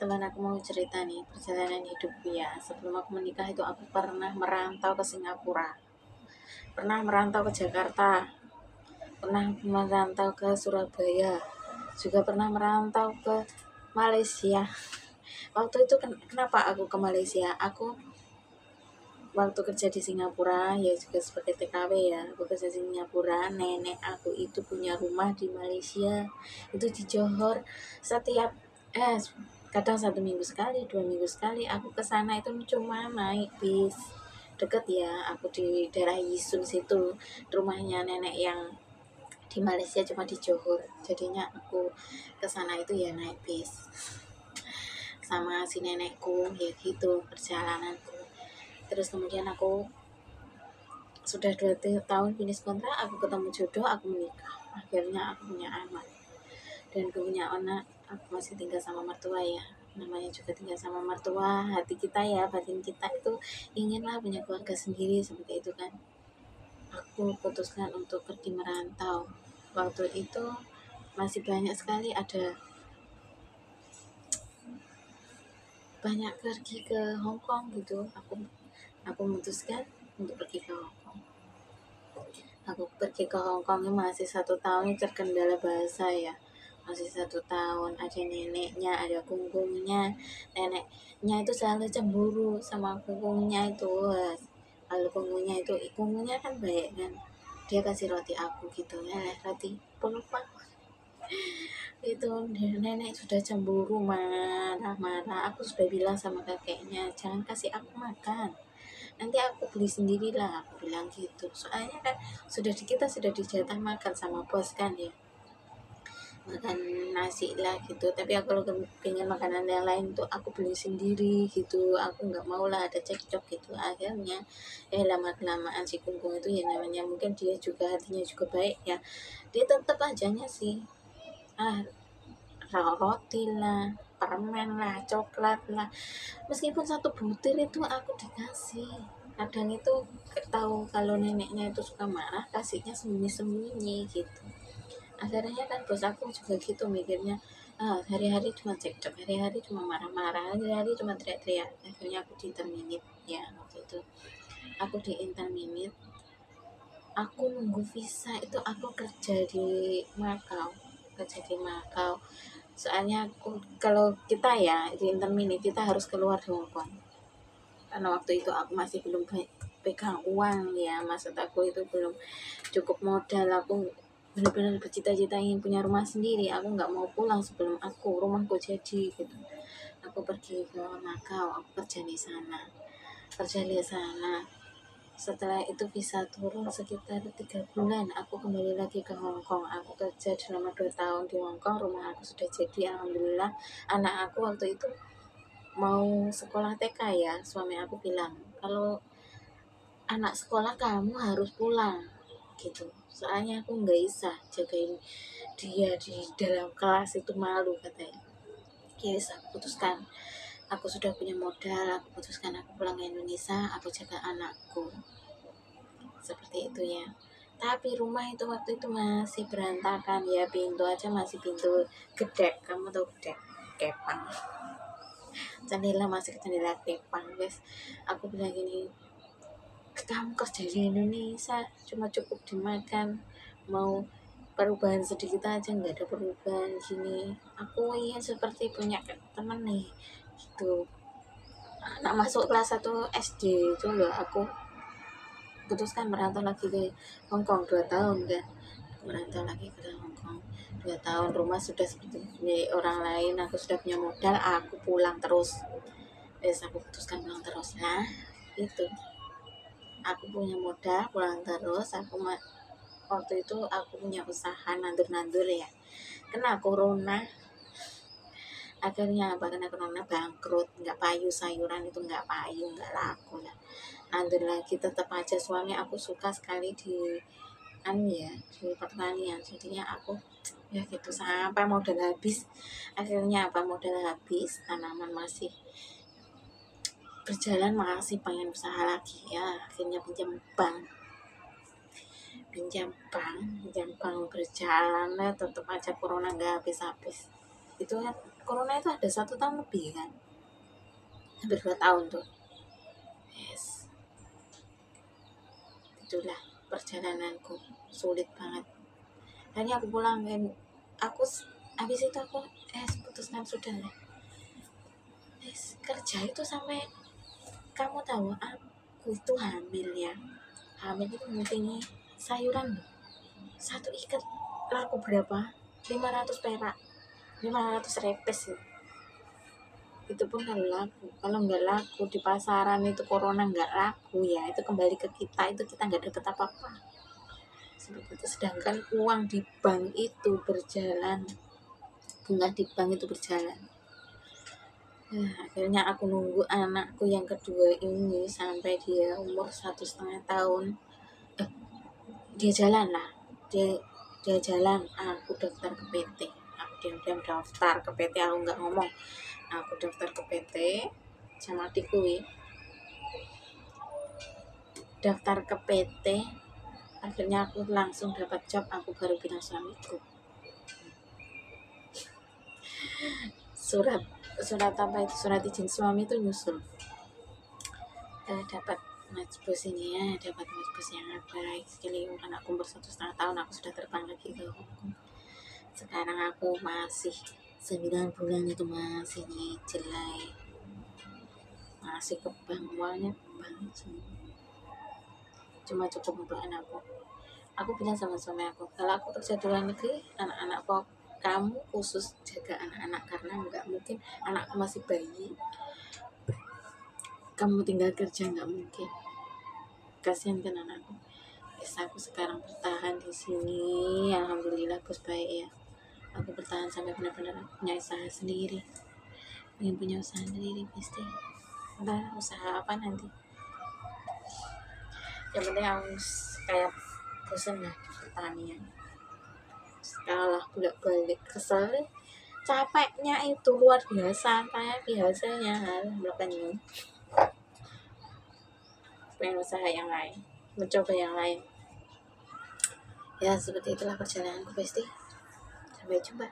Kebetulan aku mau cerita nih perjalanan hidupku ya. Sebelum aku menikah itu aku pernah merantau ke Singapura, pernah merantau ke Jakarta, pernah merantau ke Surabaya, juga pernah merantau ke Malaysia. Waktu itu kenapa aku ke Malaysia? Aku waktu kerja di Singapura ya juga sebagai TKW ya. Aku kerja di Singapura, nenek aku itu punya rumah di Malaysia, itu di Johor. Setiap kadang 1 minggu sekali, 2 minggu sekali aku ke sana itu cuma naik bis deket ya. Aku di daerah Yisun situ, rumahnya nenek yang di Malaysia cuma di Johor, jadinya aku ke sana itu ya naik bis sama si nenekku ya gitu perjalananku. Terus kemudian aku sudah 2 tahun finish kontrak, aku ketemu jodoh, aku menikah, akhirnya aku punya anak. Dan aku punya anak, aku masih tinggal sama mertua ya. Namanya juga tinggal sama mertua, hati kita ya, batin kita itu inginlah punya keluarga sendiri seperti itu kan. Aku putuskan untuk pergi merantau. Waktu itu masih banyak sekali banyak pergi ke Hong Kong gitu. Aku memutuskan untuk pergi ke Hong Kong. Aku pergi ke Hong Kong masih 1 tahun, terkendala bahasa ya. Masih 1 tahun, ada neneknya, ada kungkungnya. Neneknya itu selalu cemburu sama kungkungnya itu. Kalau kungkungnya kan baik kan, dia kasih roti aku gitu ya, roti penumpang itu. Nenek sudah cemburu, marah-marah. Aku sudah bilang sama kakeknya, jangan kasih aku makan, nanti aku beli sendirilah, aku bilang gitu. Soalnya kan kita sudah dijatah makan sama bos kan ya, makan nasi lah gitu. Tapi aku kalau pengen makanan yang lain tuh aku beli sendiri gitu. Aku nggak mau lah ada cekcok gitu. Akhirnya lama kelamaan si kungkung itu ya, namanya mungkin dia juga hatinya juga baik ya, dia tetap aja sih roti lah, permen lah, coklat lah, meskipun 1 butir itu aku dikasih. Kadang itu tahu kalau neneknya itu suka marah, kasihnya sembunyi-sembunyi gitu. Akhirnya kan bos aku juga gitu mikirnya, hari-hari cuma cekcok, hari-hari cuma marah-marah, hari-hari cuma teriak-teriak. Akhirnya aku di interminit ya. Waktu itu aku di interminit, aku nunggu visa itu. Aku kerja di Macau. Soalnya kalau kita ya di interminit kita harus keluar di Hong Kong, karena waktu itu aku masih belum pegang uang ya. Maksud aku itu belum cukup modal. Aku benar-benar bercita-cita ingin punya rumah sendiri. Aku nggak mau pulang sebelum rumahku jadi gitu. Aku pergi ke Macau, aku kerja di sana. Setelah itu visa turun sekitar 3 bulan, aku kembali lagi ke Hong Kong. Aku kerja selama 2 tahun di Hong Kong. Rumah aku sudah jadi, alhamdulillah. Anak aku waktu itu mau sekolah TK ya, suami aku bilang, kalau anak sekolah kamu harus pulang gitu. Soalnya aku nggak bisa jagain dia di dalam kelas, itu malu katanya. Yes, aku putuskan, aku sudah punya modal, aku putuskan aku pulang ke Indonesia, aku jaga anakku. Seperti itu ya. Tapi rumah itu waktu itu masih berantakan ya, pintu aja masih pintu gedek. Kamu tahu gedek? Kepang. Jendela masih jendela kepang. Guys, aku bilang gini, kamu kerja di Indonesia cuma cukup dimakan, mau perubahan sedikit aja nggak ada perubahan gini. Aku ingin seperti punya temen nih gitu. Anak masuk kelas 1 SD itu loh, aku putuskan merantau lagi ke Hong Kong 2 tahun kan. Merantau lagi ke Hong Kong 2 tahun, rumah sudah seperti milik orang lain, aku sudah punya modal, aku pulang terus. Aku putuskan pulang terus lah itu. Aku punya modal, pulang terus. Waktu itu aku punya usaha nandur-nandur ya, kena corona. Akhirnya apa, kena corona bangkrut, nggak payu, sayuran itu nggak payu, nggak laku lah. Nandur lagi tetap aja. Suami aku suka sekali di di pertanian, jadinya aku ya gitu sampai modal habis. Akhirnya modal habis, tanaman masih berjalan, masih pengen usaha lagi ya. Akhirnya pinjam bank berjalan lah, tetap aja corona nggak habis-habis. Itu kan corona itu ada 1 tahun lebih kan, hampir 2 tahun tuh. Yes, itulah perjalananku, sulit banget. Akhirnya aku pulang kan, habis itu aku putuskan sudah lah. Kerja itu sampai, kamu tahu aku itu hamil ya, hamil itu meetingnya sayuran loh. 1 ikat laku berapa? 500 perak, 500 repes ya. Itu pun kalau laku. Kalau nggak laku di pasaran itu, corona nggak laku ya, itu kembali ke kita, itu kita nggak dapat apa-apa seperti itu. Sedangkan uang di bank itu berjalan, bunga di bank itu berjalan. Akhirnya aku nunggu anakku yang kedua ini sampai dia umur 1,5 tahun. Dia jalan lah, dia jalan, aku daftar ke PT. Aku diam-diam daftar ke PT, aku nggak ngomong. Aku daftar ke PT sama adikku, daftar ke PT. Akhirnya aku langsung dapat job. Aku baru bilang suamiku, surat apa itu, surat izin suami itu nyusul. Dapat mas bos ini ya, dapat mas bos yang baik sekali. Anakku umur 1,5 tahun, aku sudah terbang lagi ke Hongkong. Sekarang aku masih 9 bulan itu masih nyicil, masih ke bank, uangnya banget semua, cuma cukup untuk anakku. Aku bilang sama suami aku, kalau aku kerja di luar negeri, anak-anakku kamu khusus jaga anak-anak, karena nggak mungkin anakku masih bayi kamu tinggal kerja, nggak mungkin, kasihan kan anakku. Aku sekarang bertahan di sini, alhamdulillah bos baik ya. Aku bertahan sampai benar-benar punya usaha sendiri, ingin punya usaha sendiri pasti. Entah usaha apa nanti, yang penting aku kayak bosan lah di pertanian. Kalah bolak-balik, kesel, capeknya itu luar biasa, kayak biasanya melakukan pengen usaha yang lain, mencoba yang lain ya. Seperti itulah perjalananku Besti, sampai jumpa.